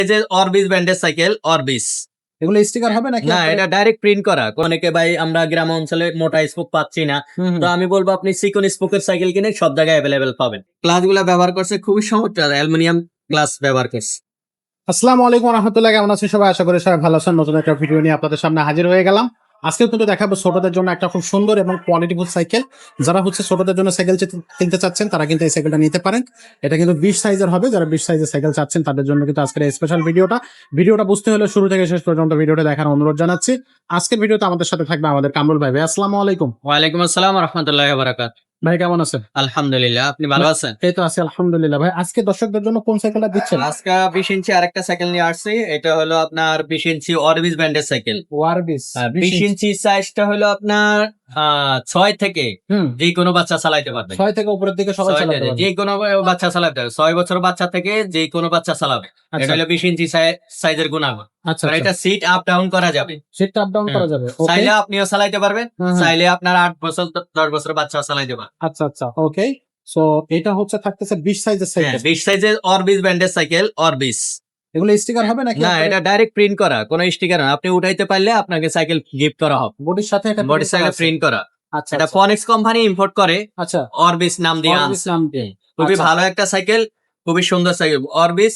এই যে অরবিস ব্র্যান্ডের সাইকেল অরবিস। এগুলো স্টিকার হবে নাকি? না, এটা ডাইরেক্ট প্রিন্ট করা। অনেকে ভাই আমরা গ্রাম অঞ্চলে মোটা স্পোক পাচ্ছি না, তো আমি বলবো আপনি চিকন স্পোকের সাইকেল কিনে সব জায়গায় অ্যাভেলেবেল পাবেন। গ্লাস গুলা ব্যবহার করছে খুবই চমৎকার, অ্যালুমিনিয়াম গ্লাস ব্যবহার করছে। আসসালামু আলাইকুম রহমতুল্লাহ, কেমন আছেন সবাই? আশা করি সবাই ভালো আছেন। নতুন একটা ভিডিও নিয়ে আপনাদের সামনে হাজির হয়ে গেলাম। আজকে কিন্তু দেখাবো ছোটদের জন্য একটা খুব সুন্দর এবং কোয়ালিটিফুল সাইকেল। যারা হচ্ছে ছোটদের জন্য সাইকেল কিনতে চাচ্ছেন তারা কিন্তু এই সাইকেলটা নিতে পারেন। এটা কিন্তু 20 সাইজের হবে। যারা 20 সাইজের সাইকেল চাচ্ছেন তাদের জন্য কিন্তু আজকের এই স্পেশাল ভিডিওটা বুঝতে হলে শুরু থেকে শেষ পর্যন্ত ভিডিওটা দেখার অনুরোধ জানাচ্ছি। আজকের ভিডিওতে আমাদের সাথে থাকবে আমাদের কামরুল ভাই। ভাই আসসালামু আলাইকুম। ওয়ালাইকুম আসসালাম রহমতুল্লাহ বারাকাত। ভাই কেমন আছেন? আলহামদুলিল্লাহ, আপনি ভালো আছেন? এই তো আছি আলহামদুলিল্লাহ। ভাই আজকে দর্শকদের জন্য কোন সাইকেলটা দিচ্ছেন? আজকে 20 ইঞ্চি আরেকটা সাইকেল নিয়ে আসছি। এটা হলো আপনার 20 ইঞ্চি অরবিস ব্র্যান্ডের সাইকেল। ওয়ারবিস 20 ইঞ্চি সাইজটা হলো আপনার 6 থেকে যে কোনো বাচ্চা চালাইতে পারবে। 6 থেকে উপরের দিকে সবাই চালাতে পারবে। যে কোনো বাচ্চা চালাতে পারবে। 6 বছর বাচ্চা থেকে যে কোনো বাচ্চা চালাবে। এটা হলো 20 ইঞ্চি সাইজের গুণাগুণ। আচ্ছা, আর এটা সিট আপ ডাউন করা যাবে। সিট আপ ডাউন করা যাবে। ওকে, চাইলে আপনিও চালাইতে পারবেন, চাইলে আপনার 8 বছর 10 বছর বাচ্চা চালাইতে পারবে। আচ্ছা, ওকে। সো এটা হচ্ছে থাকতেছে 20 সাইজের সাইকেল। 20 সাইজের অরবিস ব্র্যান্ডের সাইকেল অরবিস। এগুলো স্টিকার হবে নাকি? না, এটা ডাইরেক্ট প্রিন্ট করা, কোনো স্টিকার না। আপনি উঠাইতে পারলে আপনাকে সাইকেল গিফট করা হবে। বডির সাথে এটা বডির সাইকেল প্রিন্ট করা। আচ্ছা, এটা ফনিক্স কোম্পানি ইম্পোর্ট করে। আচ্ছা, অরবিস নাম দিয়ে অরবিস নাম দিয়ে। খুবই আচ্ছা, ভালো একটা সাইকেল, খুবই সুন্দর cycle Orbis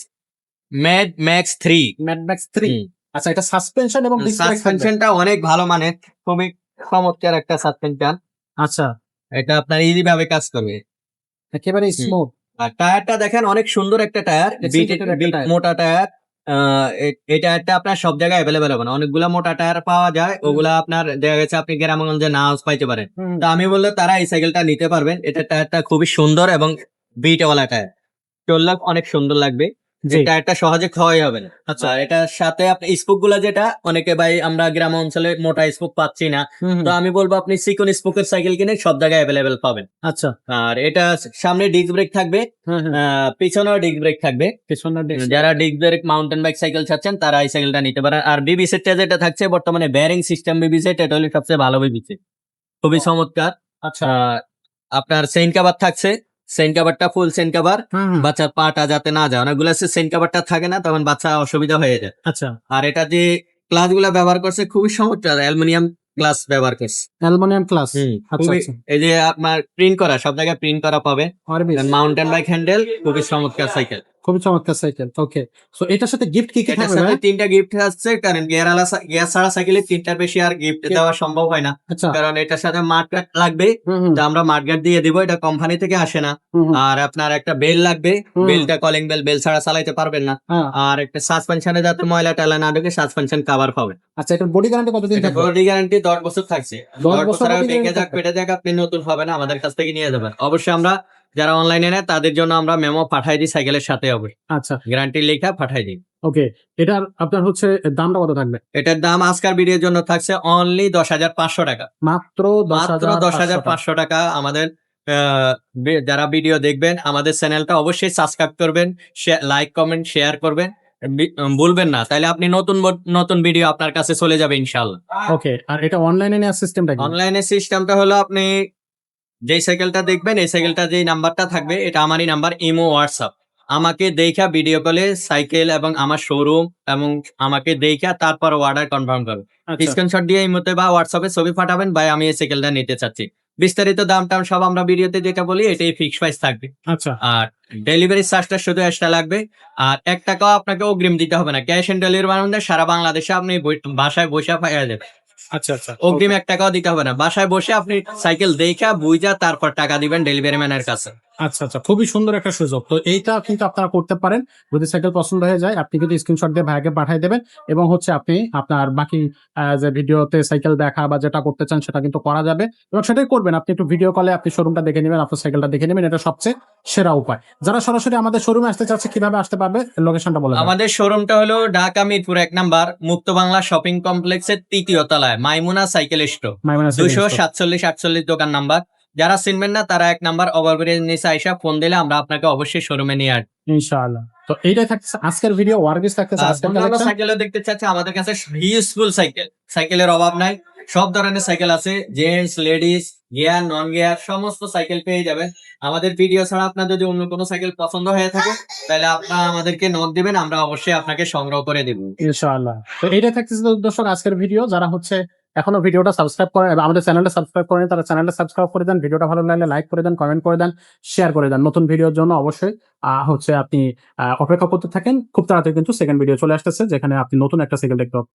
mad max 3। Mad max 3। আচ্ছা, এটা সাসপেনশন এবং ডিস্ক ব্রেক থাকবে। সাসপেনশনটা অনেক ভালো মানের, খুবই চমৎকার একটা সাসপেনশন। আচ্ছা, এটা আপনার ইজি ভাবে কাজ করবে, একেবারে স্মুথ। আর টায়ারটা দেখেন অনেক সুন্দর একটা টায়ার, মোটা টায়ার। এই টায়ারটা আপনার সব জায়গায় অ্যাভেলেবেল হবে না। অনেকগুলা মোটা টায়ার পাওয়া যায়, ওগুলা আপনার দেখা গেছে আপনি গ্রামগঞ্জে নাও পাইতে পারেন। তো আমি বললে তারা এই সাইকেলটা নিতে পারবেন। এটা টায়ারটা খুবই সুন্দর এবং বিটওয়ালা টায়ার, চললে অনেক সুন্দর লাগবে। টায়ারটা সহজে ক্ষয় হবে না। আচ্ছা, আর এটার সাথে আপনি স্পোক গুলা, যেটা অনেকে ভাই আমরা গ্রাম অঞ্চলে মোটা স্পোক পাচ্ছি না, তো আমি বলবো আপনি চিকন স্পোকের সাইকেল কিনে সব জায়গায় অ্যাভেলেবেল পাবেন। আচ্ছা, আর এটা সামনে ডিস্ক ব্রেক থাকবে, পিছনেও ডিস্ক ব্রেক থাকবে। যারা disc brake mountain bike cycle চাচ্ছেন তারা এই সাইকেলটা নিতে পারেন। আর বিবি সেটটা যেটা থাকছে বর্তমানে বেয়ারিং সিস্টেম বিবি সেট, এটা হলো সবচেয়ে ভালো বিবি সেট, খুবই চমৎকার। আচ্ছা, আপনার চেইন কভার থাকছে, চেইন কভারটা ফুল চেইন কভার, বাচ্চার পাটা যাতে না যায়। অনেকগুলো চেইন কভারটা থাকে না, তখন বাচ্চা অসুবিধা হয়ে যায়। আচ্ছা, আর এটা যে গ্লাস গুলা ব্যবহার করছে খুবই চমৎকার, অ্যালুমিনিয়াম গ্লাস ব্যবহার করছে। Aluminium glass. খুবই এই যে আপনার প্রিন্ট করা, সব জায়গায় প্রিন্ট করা পাবে। মাউন্টেন বাইক হ্যান্ডেল, খুবই চমৎকার সাইকেল, খুবই চমৎকার সাইকেল। ওকে, সো এটার সাথে গিফট কি এটার থাকবে? সাথে 3টা গিফট আছে, কারণ গিয়ার ছাড়া সাইকেলে 3টার বেশি আর গিফট দেওয়া সম্ভব হয় না। আচ্ছা, কারণ এটার সাথে মাঠগার্ড লাগবে, তো আমরা মাঠগার্ড দিয়ে দিব, এটা কোম্পানি থেকে আসে না। আর আপনার একটা বেল লাগবে, বেলটা কলিং বেল ছাড়া চালাইতে পারবেন না। আর একটা সাসপেনশনে যাতে ময়লা টালা না ঢুকে সাসপেনশন কভার পাবে। আচ্ছা, এটার বডি গ্যারান্টি কতদিন থাকবে? বডি গ্যারান্টি 10 বছর থাকছে। 10 বছর ভেঙে যাক পেটে যাক আপনি নতুন হবে না, আমাদের কাছ থেকে নিয়ে যাবেন। অবশ্যই আমরা যারা অনলাইনে নেয় তাদের জন্য আমরা মেমো পাঠাই দিই সাইকেলের সাথে, হবে আচ্ছা, গ্যারান্টি লেখা পাঠাই দিই। ওকে, এটার আপনার হচ্ছে দামটা কত থাকবে? এটার দাম আজকের ভিডিওর জন্য থাকছে অনলি 10,500 টাকা। মাত্র 10,500 টাকা। আমাদের যারা ভিডিও দেখবেন আমাদের চ্যানেলটা অবশ্যই সাবস্ক্রাইব করবেন, লাইক কমেন্ট শেয়ার করবেন, ভুলবেন না, তাহলে আপনি নতুন ভিডিও আপনার কাছে চলে যাবে ইনশাআল্লাহ। ওকে, আর এটা অনলাইনে নেওয়ার সিস্টেমটা কি? অনলাইনে সিস্টেমটা হলো আপনি যেই সাইকেলটা দেখবেন, এই সাইকেলটা যেই নাম্বারটা থাকবে এটা আমারই নাম্বার, ইমো হোয়াটসঅ্যাপ। আমাকে দেখা ভিডিও কলে সাইকেল এবং আমার শোরুম এবং আমাকে দেখা তারপর অর্ডার কনফার্ম করবেন। স্ক্রিনশট দিয়ে ইমোতে বা হোয়াটসঅ্যাপে ছবি পাঠাবেন, ভাই আমি এই সাইকেলটা নিতে চাচ্ছি। বিস্তারিত দাম টাম সব আমরা ভিডিওতে যেটা বলি এটাই ফিক্স প্রাইস থাকবে। আচ্ছা, আর ডেলিভারি চার্জটা শুধু এক্সট্রা লাগবে। আর 1 টাকাও আপনাকে অগ্রিম দিতে হবে না, ক্যাশ অন ডেলিভারি মানে সারা বাংলাদেশে আপনি বাসায় বসে পাওয়া যাবে। আচ্ছা, অগ্রিম 1 টাকাও দিতে হবে না, বাসায় বসে আপনি সাইকেল দেখা বুঝা তারপর টাকা দিবেন ডেলিভারি ম্যানের কাছে। আচ্ছা, খুবই সুন্দর একটা সুযোগ। তো এইটা কিন্তু আপনারা করতে পারেন। যদি সাইকেল পছন্দ হয়ে যায় আপনি কিন্তু স্ক্রিনশট দিয়ে ভাইকে পাঠিয়ে দেবেন, এবং হচ্ছে আপনি আপনার বাকি যে ভিডিওতে সাইকেল দেখা বা যেটা করতে চান সেটা কিন্তু করা যাবে, এবং সেটাই করবেন। আপনি একটু ভিডিও কলে আপনি শোরুমটা দেখে নেবেন, আপনার সাইকেলটা দেখে নেবেন, এটা সবচেয়ে সেরা উপায়। যারা সরাসরি আমাদের শোরুমে আসতে চাচ্ছে কিভাবে আসতে পারবে, লোকেশনটা বলে দেন। আমাদের শোরুমটা হলো ঢাকা মিরপুর 1 নাম্বার মুক্ত বাংলা শপিং কমপ্লেক্সের 3য় তলায় মাইমুনা সাইকেল স্টোর, 247-48 দোকান নাম্বার। যারা চিনবেন না তারা 1 নাম্বার ওভারব্রিজের নিচে আইসা ফোন দিলে আমরা আপনাকে অবশ্যই শোরুমে নিয়ে আসবো ইনশাআল্লাহ। তো এইটাই থাকছে আজকের ভিডিও। ওয়ারবিস থাকতেছে আজকের কালেকশন। সাইকেলও দেখতে চাচ্ছে আমাদের কাছে হিউজফুল সাইকেল, সাইকেলের অভাব নাই। সব ধরনের সাইকেল আছে, gents, ladies, gear, non gear সমস্ত সাইকেল পেয়ে যাবেন। আমাদের ভিডিও ছাড়া আপনার যদি অন্য কোনো সাইকেল পছন্দ হয়ে থাকে তাহলে আপনারা আমাদেরকে নক দিবেন, আমরা অবশ্যই আপনাকে সংগ্রহ করে দেব। ইনশাআল্লাহ। তো এইটাই থাকতেছে দর্শক আজকের ভিডিও। যারা হচ্ছে এখনো ভিডিওটা সাবস্ক্রাইব করে আমাদের চ্যানেলটা সাবস্ক্রাইব করেন, তারা চ্যানেলটা সাবস্ক্রাইব করে দেন। ভিডিওটা ভালো লাগলে লাইক করে দেন, কমেন্ট করে দেন, শেয়ার করে দেন। নতুন ভিডিওর জন্য অবশ্যই হচ্ছে আপনি অপেক্ষা করতে থাকেন। খুব তাড়াতাড়ি কিন্তু সেকেন্ড ভিডিও চলে আসতেছে যেখানে আপনি নতুন একটা সাইকেল দেখতে পাবেন।